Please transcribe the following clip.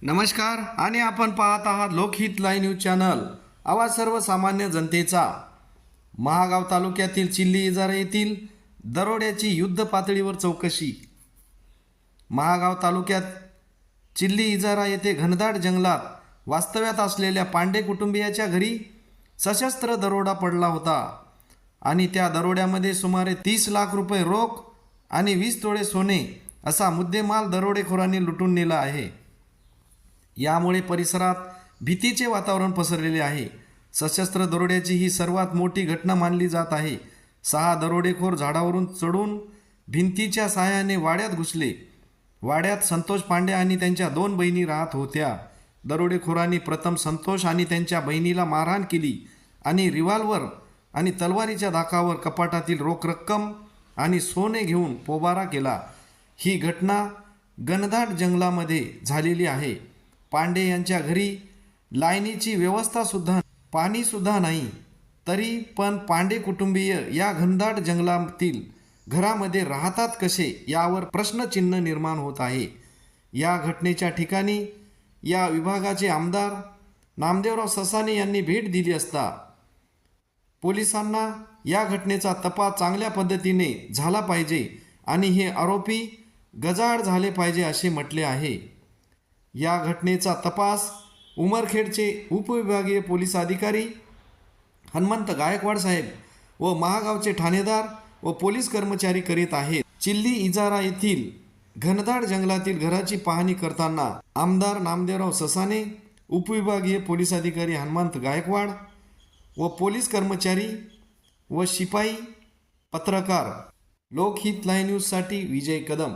नमस्कार आणि आपण पाहत आहात लोकहित लाईव्ह न्यूज चॅनल, आवाज सर्वसामान्य जनतेचा। महागाव तालुक्यातील चिल्ली इजारा येथील दरोड्याची युद्ध पातळीवर चौकशी। महागाव तालुक्यात चिल्ली इजारा येथे घनदाट जंगलात वास्तव्यात असलेल्या पांडे कुटुंबियाच्या घरी सशस्त्र दरोडा पडला होता आणि त्या दरोड्यामध्ये सुमारे 30 लाख रुपये रोख आणि 20 तोळे सोने असा मुद्देमाल दरोडेखोरांनी लुटून नेला आहे। यामुळे परिसरात भीतीचे वातावरण पसरलेले आहे। सशस्त्र दरोड्याची ही सर्वात मोठी घटना मानली जात आहे। 6 दरोडेखोर झाडावरून चढून भिंतीच्या सहाय्याने वाड्यात घुसले। वाड्यात संतोष पांडे आणि त्यांच्या 2 बहिणी राहत होत्या। दरोडेखोरांनी प्रथम संतोष आणि त्यांच्या बहिणीला मारहाण केली आणि रिव्हॉल्वर आणि तलवारीच्या धाकावर कपाटातील रोख रक्कम आणि सोने घेऊन पोबारा केला। ही घटना घनदाट जंगलामध्ये झालेली आहे। पांडे यांच्या घरी लाईनीची व्यवस्थासुद्धा पाणीसुद्धा नाही, तरी पण पांडे कुटुंबीय या घनदाट जंगलातील घरामध्ये राहतात कसे यावर प्रश्नचिन्ह निर्माण होत आहे। या घटनेच्या ठिकाणी या विभागाचे आमदार नामदेवराव ससाणे यांनी भेट दिली असता पोलिसांना या घटनेचा तपास चांगल्या पद्धतीने झाला पाहिजे आणि हे आरोपी गजाआड झाले पाहिजे असे म्हटले आहे। या घटनेचा तपास उमरखेडचे उपविभागीय पोलीस अधिकारी हनुमंत गायकवाड साहेब व महागावचे ठाणेदार व पोलीस कर्मचारी करीत आहेत। चिल्ली इजारा येथील घनदाट जंगलातील घराची पाहणी करताना आमदार नामदेवराव ससाणे, उपविभागीय पोलीस अधिकारी हनुमंत गायकवाड व पोलीस कर्मचारी व शिपाई, पत्रकार। लोकहित लाईव्ह न्यूजसाठी विजय कदम।